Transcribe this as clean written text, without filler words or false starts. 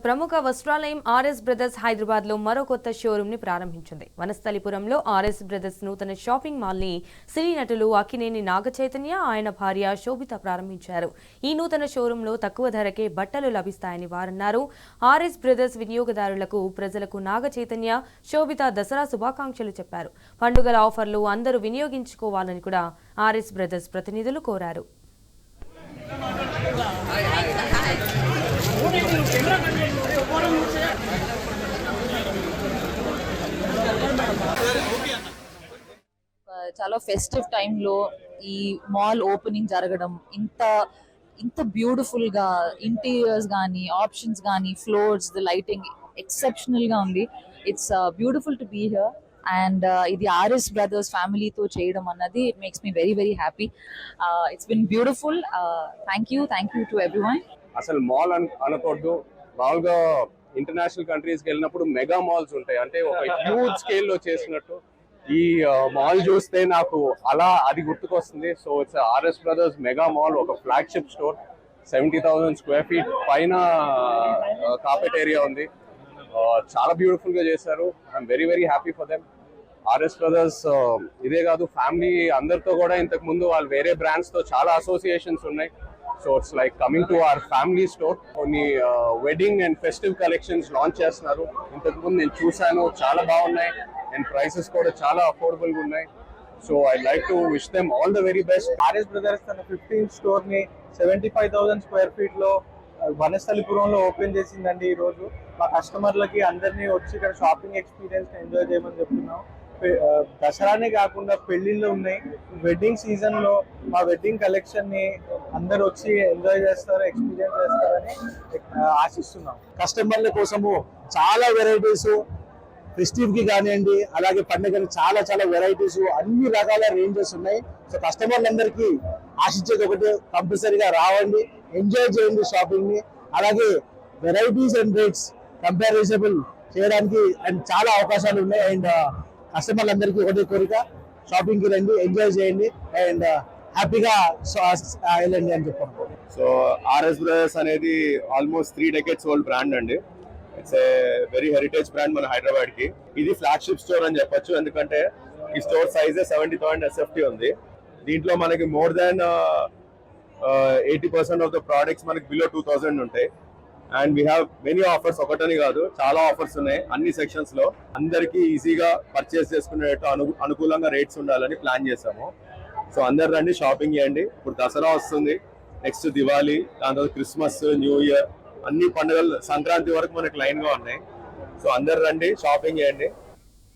ప్రముఖ వస్త్రాలయం RS brothers Hyderabad లో మరో కొత్త షోరూమ్ ని ప్రారంభించింది. వనస్థలిపురంలో ఆర్ఎస్ బ్రదర్స్ నూతన షాపింగ్ మాల్ ని సినీ నటులు అక్కినేని నాగచైతన్య, ఆయన భార్య శోభిత ప్రారంభించారు. ఈ నూతన షోరూమ్ లో తక్కువ ధరకే బట్టలు లభిస్తాయని వారన్నారు. ఆర్ఎస్ బ్రదర్స్ వినియోగదారులకు, ప్రజలకు నాగచైతన్య, శోభిత దసరా శుభాకాంక్షలు చెప్పారు. పండుగల ఆఫర్లు అందరూ వినియోగించుకోవాలని కూడా ఆర్ఎస్ బ్రదర్స్ ప్రతినిధులు కోరారు. చాలా ఫెస్టివ్ టైంలో ఈ మాల్ ఓపెనింగ్ జరగడం, ఇంత బ్యూటిఫుల్ గా ఇంటీరియర్స్ కానీ, ఆప్షన్స్ కానీ, ఫ్లోర్స్, ద లైటింగ్ ఎక్సెప్షనల్ గా ఉంది. It's beautiful to be here. And ఇది ఆర్ఎస్ బ్రదర్స్ ఫ్యామిలీతో చేయడం అన్నది it makes me very very happy. It's been beautiful. Thank you to everyone. అసలు మాల్ అనకూడదు, మామూలుగా ఇంటర్నేషనల్ కంట్రీస్కి వెళ్ళినప్పుడు మెగా మాల్స్ ఉంటాయి, అంటే ఒక హ్యూజ్ స్కేల్లో చేసినట్టు. ఈ మాల్ చూస్తే నాకు అలా అది గుర్తుకొస్తుంది. So it's RS brothers mega mall, ఒక ఫ్లాగ్షిప్ స్టోర్, 70,000 స్క్వేర్ ఫీట్ పైన కార్పెట్ ఏరియా ఉంది. చాలా బ్యూటిఫుల్ గా చేశారు. I'm very very happy for them. RS brothers ఇదే కాదు, ఫ్యామిలీ అందరితో కూడా ఇంతకు ముందు వాళ్ళు వేరే బ్రాండ్స్ తో చాలా అసోసియేషన్స్ ఉన్నాయి. So it's like coming to our family store. కొన్ని wedding and festive collections launch చేస్తున్నారు. ఇంతకు ముందు నేను చూశాను, చాలా బాగున్నాయి అండ్ ప్రైసెస్ కూడా చాలా అఫోర్డబుల్ గా ఉన్నాయి. So I like to wish them all the very best. RS brothers తన 15th స్టోర్ ని 75,000 స్క్వేర్ ఫీట్ లో వనస్థలిపురంలో ఓపెన్ చేసిందండి. ఈ రోజు మా కస్టమర్లకి అందరినీ వచ్చి ఇక్కడ షాపింగ్ ఎక్స్పీరియన్స్ ఎంజాయ్ చేయమని చెప్తున్నాం. దసరానే కాకుండా పెళ్లిళ్ళు ఉన్నాయి, వెడ్డింగ్ సీజన్ లో మా వెడ్డింగ్ కలెక్షన్ ని అందరు వచ్చి ఎంజాయ్ చేస్తారు, ఎక్స్పీరియన్స్ చేస్తారని ఆశిస్తున్నాం. కస్టమర్ల కోసము చాలా వెరైటీస్, ఫెస్టివ్ కి కానివ్వండి, అలాగే పండుగకి చాలా చాలా వెరైటీస్, అన్ని రకాల రేంజెస్ ఉన్నాయి. సో కస్టమర్లందరికీ ఆశించేది ఒకటి, కంపల్సరీగా రావండి, ఎంజాయ్ చేయండి షాపింగ్ ని. అలాగే వెరైటీస్ అండ్ రేట్స్ కంపారిజబుల్ చేయడానికి అండ్ చాలా అవకాశాలు ఉన్నాయి. అండ్ కస్టమర్లందరికీ ఒకటే కోరిక, షాపింగ్ కి రండి, ఎంజాయ్ చేయండి అండ్ హ్యాపీగా వెళ్ళండి అని చెప్పాను. సో ఆర్ఎస్ బ్రదర్స్ అనేది ఆల్మోస్ట్ 3 decades ఓల్డ్ బ్రాండ్ అండి. It's a very heritage brand మన హైదరాబాద్ కి. ఇది ఫ్లాగ్షిప్ స్టోర్ అని చెప్పొచ్చు, ఎందుకంటే ఈ స్టోర్ సైజ్ 70,000 SFT ఉంది. దీంట్లో మనకి more than 80% of the products మనకి బిలో 2,000 ఉంటాయి. And we have many offers, ఒకటని కాదు చాలా ఆఫర్స్ ఉన్నాయి అన్ని సెక్షన్స్ లో. అందరికి ఈజీగా పర్చేస్ చేసుకునేటట్టు అనుకూలంగా రేట్స్ ఉండాలని ప్లాన్ చేసాము. సో అందరు రండి, షాపింగ్ చేయండి. ఇప్పుడు దసరా వస్తుంది, నెక్స్ట్ దివాళీ, దాని తర్వాత క్రిస్మస్, న్యూ ఇయర్, అన్ని పండుగలు, సంక్రాంతి వరకు మనకి లైన్ గా ఉన్నాయి. సో అందరు రండి, షాపింగ్ చేయండి.